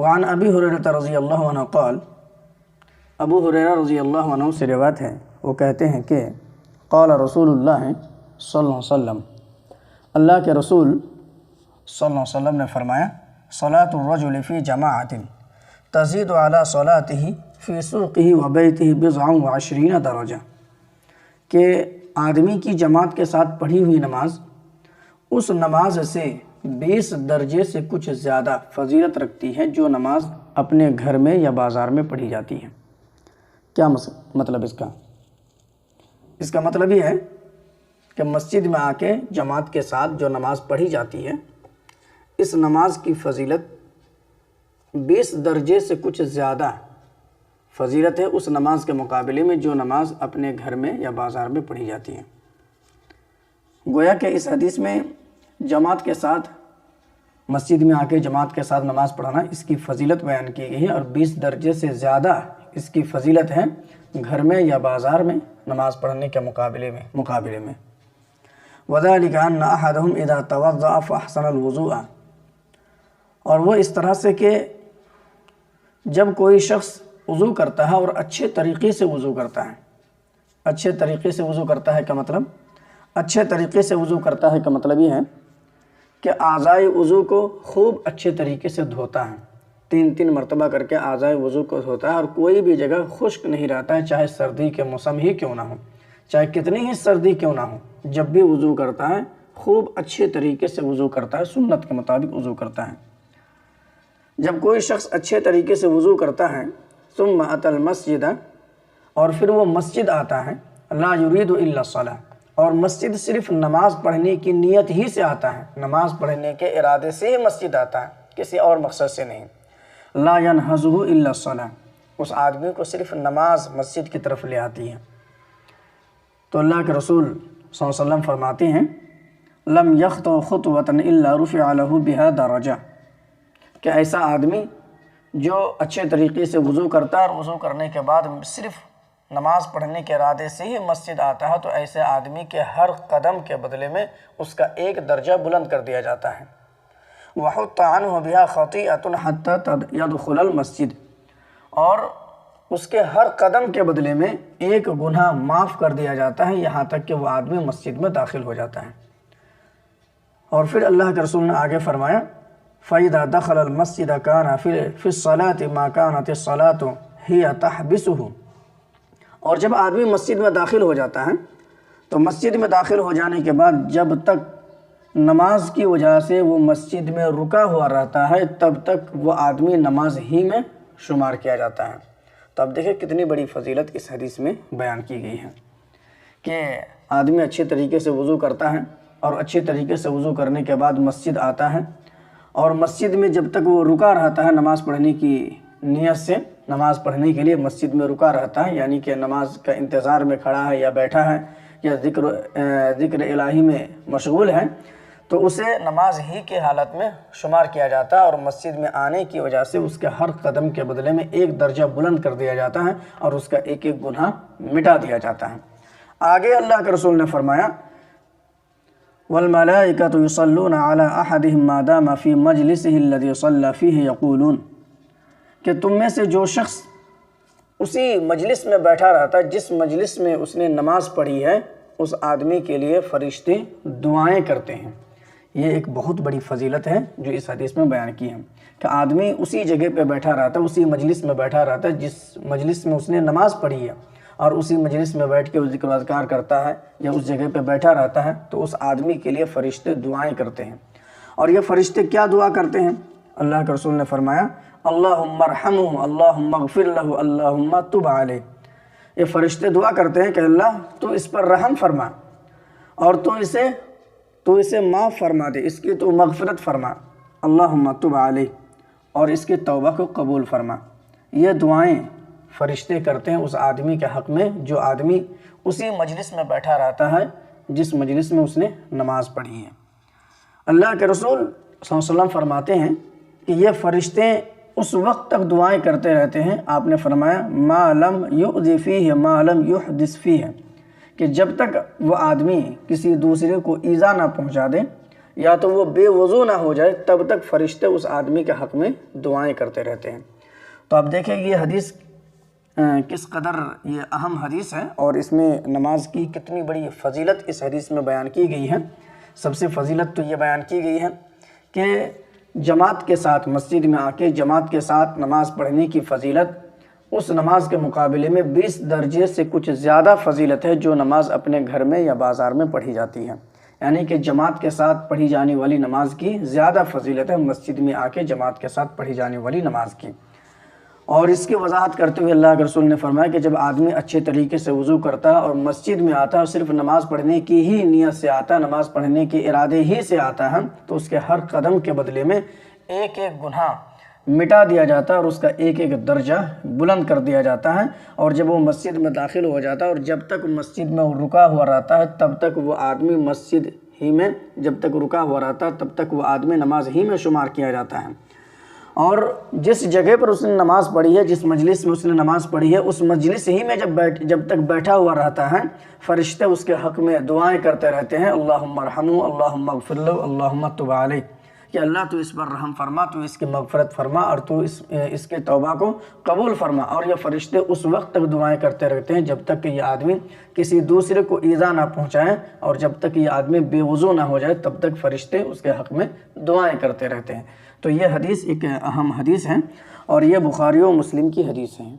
وعن ابی ہریرہ رضی اللہ عنہ قال، ابو ہریرہ رضی اللہ عنہ سے روایت ہے، وہ کہتے ہیں کہ قال رسول اللہ صلی اللہ علیہ وسلم، اللہ کے رسول صلی اللہ علیہ وسلم نے فرمایا، صلاۃ الرجل فی جماعۃ تزید علی صلاتہ فی سوقہ و بیتہ بضع وعشرین درجہ، کہ آدمی کی جماعت کے ساتھ پڑھی ہوئی نماز اس نماز سے 20 درجے سے کچھ زیادہ فضیلت رکھتی ہے جو نماز اپنے گھر میں یا بازار میں پڑھی جاتی ہے۔ کیا مطلب اس کا مطلب یہ ہے کہ مسجد میں آ کے جماعت کے ساتھ جو نماز پڑھی جاتی ہے، اس نماز کی فضیلت 20 درجے سے کچھ زیادہ فضیلت ہے اس نماز کے مقابلے میں جو نماز اپنے گھر میں یا بازار میں پڑھی جاتی ہے۔ گویا کہ اس حدیث میں جماعت کے ساتھ مسجد میں آ کے جماعت کے ساتھ نماز پڑھنا اس کی فضیلت بیان کی گئی ہے، اور 20 درجے سے زیادہ اس کی فضیلت ہے گھر میں یا بازار میں نماز پڑھنے کے مقابلے میں۔ وَذَلِكَ أَنَّ أَحَدَهُمْ إِذَا تَوَضَّأَ فَأَحْسَنَ الْوُضُوءَ، اور وہ اس طرح سے کہ جب کوئی شخص وضو کرتا ہے اور اچھے طریقے سے وضو کرتا ہے، اچھے طریقے سے وضو کرتا ہے کا مطلب، اچھے طریقے سے وضو کرتا ہے کا مطلب یہ ہے کہ اعضائے وضو کو خوب اچھے طریقے سے دھوتا ہے، 3 مرتبہ کر کے اعضائے وضو کو دھوتا ہے، اور کوئی بھی جگہ خشک نہیں رہتا ہے، چاہے سردی کے موسم ہی کیوں نہ ہو، چاہے کتنی ہی سردی کیوں نہ ہو، جب بھی وضو کرتا ہے خوب اچھے طریقے سے وضو کرتا ہے، سنت کے مطابق وضو کرتا ہے۔ جب کوئی شخص اچھے طریقے سے وضو کرتا ہے، ثم اتى المسجد، اور پھر وہ مسجد آتا ہے، لا يريد الا الصلاة، اور مسجد صرف نماز پڑھنے کی نیت ہی سے آتا ہے، نماز پڑھنے کے ارادے سے ہی مسجد آتا ہے، کسی اور مقصد سے نہیں، لا ينهزه الا الصلاة، اس آدمی کو صرف نماز مسجد کی طرف لے آتی ہے۔ تو اللہ کے رسول صلی اللہ علیہ وسلم فرماتے ہیں، لم يخطو خطوة الا رفع له بها درجہ، کہ ایسا آدمی جو اچھے طریقے سے وضو کرتا ہے اور وضو کرنے کے بعد صرف نماز پڑھنے کے ارادے سے ہی مسجد آتا ہے، تو ایسے آدمی کے ہر قدم کے بدلے میں اس کا 1 درجہ بلند کر دیا جاتا ہے۔ وَحُطَّ عَنْهُ بِهَا خَطِيئَةٌ حَتَّى يَدْخُلَ الْمَسْجِدِ، اور اس کے ہر قدم کے بدلے میں 1 گناہ معاف کر دیا جاتا ہے، یہاں تک کہ وہ آدمی مسجد میں داخل ہو جاتا ہے۔ اور پھر اللہ کے رسول نے آگے فرمایا، فَإِذَا دَخَلَ الْمَسْجِدَ كَانَ فِي الصَّلَاةِ مَا كَانَتِ الصَّلَاةُ هِيَ تَحْبِسُهُ، اور جب آدمی مسجد میں داخل ہو جاتا ہے تو مسجد میں داخل ہو جانے کے بعد جب تک نماز کی وجہ سے وہ مسجد میں رکا ہوا رہتا ہے، تب تک وہ آدمی نماز ہی میں شمار کیا جاتا ہے۔ تو اب دیکھیں کتنی بڑی فضیلت اس حدیث میں بیان کی گئی ہے کہ آدمی اچھے طریقے سے وضو کرتا ہے، اور اچھے طریقے سے وضو کرنے کے بعد مسجد آتا ہے، اور مسجد میں جب تک وہ رکا رہتا ہے نماز پڑھنے کی نیت سے، نماز پڑھنے کے لیے مسجد میں رکا رہتا ہے، یعنی کہ نماز کا انتظار میں کھڑا ہے یا بیٹھا ہے یا ذکر الہی میں مشغول ہے، تو اسے نماز ہی کے حالت میں شمار کیا جاتا ہے، اور مسجد میں آنے کی وجہ سے اس کے ہر قدم کے بدلے میں 1 درجہ بلند کر دیا جاتا ہے، اور اس کا 1 گناہ مٹا دیا جاتا ہے۔ آگے اللہ کے رسول نے فرمایا، وَالْمَلَائِكَةُ يُصَلُّونَ عَلَىٰ أَحَدِهِمْ مَا دَامَ فِي مَجْلِسِهِ الَّذِي صَلَّى فِيهِ يَقُولُونَ، کہ تم میں سے جو شخص اسی مجلس میں بیٹھا رہتا ہے جس مجلس میں اس نے نماز پڑھی ہے، اس آدمی کے لیے فرشتے دعائیں کرتے ہیں۔ یہ ایک بہت بڑی فضیلت ہے جو اس حدیث میں بیان کی ہے، کہ آدمی اسی جگہ پہ بیٹھا رہتا ہے، اسی مجلس میں بیٹھا رہتا ہے جس مجلس میں اس نے نماز پڑھی ہے، اور اسی مجلس میں بیٹھ کے وہ ذکر و اذکار کرتا ہے یا اس جگہ پہ بیٹھا رہتا ہے، تو اس آدمی کے لیے فرشتے دعائیں کرتے ہیں۔ اور یہ فرشتے کیا دعا کرتے ہیں؟ اللہ کے رسول نے فرمایا، اللہم ارحمہ، اللہم اغفر لہ، اللہم تب علیہ۔ یہ فرشتے دعا کرتے ہیں کہ اللہ تو اس پر رحم فرما، اور تو اسے معاف فرما دے، اس کی تو مغفرت فرما، اللہم تب علیہ، اور اس کی توبہ کو قبول فرما۔ یہ دعائیں فرشتے کرتے ہیں اس آدمی کے حق میں جو آدمی اسی مجلس میں بیٹھا رہتا ہے جس مجلس میں اس نے نماز پڑھی ہے۔ اللہ کے رسول صلی اللہ علیہ وسلم فرماتے ہیں کہ یہ فرشتے اس وقت تک دعائیں کرتے رہتے ہیں، آپ نے فرمایا ما لم یؤذ فیہ ما لم یحدث فیہ، کہ جب تک وہ آدمی کسی دوسرے کو ایذا نہ پہنچا دے یا تو وہ بے وضو نہ ہو جائے تب تک فرشتے اس آدمی کے حق میں دعائیں کرتے رہتے ہیں۔ تو اب دیکھیں یہ حدیث کس قدر یہ اہم حدیث ہے، اور اس میں نماز کی کتنی بڑی فضیلت اس حدیث میں بیان کی گئی ہے۔ سب سے فضیلت تو یہ بیان کی گئی ہے کہ جماعت کے ساتھ مسجد میں آ کے جماعت کے ساتھ نماز پڑھنے کی فضیلت اس نماز کے مقابلے میں 20 درجے سے کچھ زیادہ فضیلت ہے جو نماز اپنے گھر میں یا بازار میں پڑھی جاتی ہے۔ یعنی کہ جماعت کے ساتھ پڑھی جانے والی نماز کی زیادہ فضیلت ہے مسجد میں آ کے جماعت کے ساتھ پڑھی جانے والی نماز کی۔ اور اس کی وضاحت کرتے ہوئے اللہ کے رسول نے فرمایا کہ جب آدمی اچھے طریقے سے وضو کرتا ہے اور مسجد میں آتا ہے اور صرف نماز پڑھنے کی ہی نیت سے آتا ہے، نماز پڑھنے کے ارادے ہی سے آتا ہے، تو اس کے ہر قدم کے بدلے میں ایک ایک گناہ مٹا دیا جاتا ہے اور اس کا ایک ایک درجہ بلند کر دیا جاتا ہے۔ اور جب وہ مسجد میں داخل ہو جاتا ہے اور جب تک مسجد میں وہ رکا ہوا رہتا ہے تب تک وہ آدمی مسجد ہی میں، جب تک رکا ہوا رہتا ہے تب تک وہ آدمی نماز ہی میں شمار کیا جاتا ہے۔ اور جس جگہ پر اس نے نماز پڑھی ہے، جس مجلس میں اس نے نماز پڑھی ہے، اس مجلس ہی میں جب تک بیٹھا ہوا رہتا ہے، فرشتے اس کے حق میں دعائیں کرتے رہتے ہیں، اللہم ارحمہ، اللہم اغفر لہ، اللہم تب علیہ، کہ اللہ تو اس پر رحم فرما، تو اس کی مغفرت فرما، اور تو اس کے توبہ کو قبول فرما۔ اور یہ فرشتے اس وقت تک دعائیں کرتے رہتے ہیں جب تک کہ یہ آدمی کسی دوسرے کو ایذا نہ پہنچائے، اور جب تک یہ آدمی بے وضو نہ ہو جائے تب تک فرشتے اس کے حق میں دعائیں کرتے رہتے ہیں۔ تو یہ حدیث ایک اہم حدیث ہے، اور یہ بخاری و مسلم کی حدیث ہے۔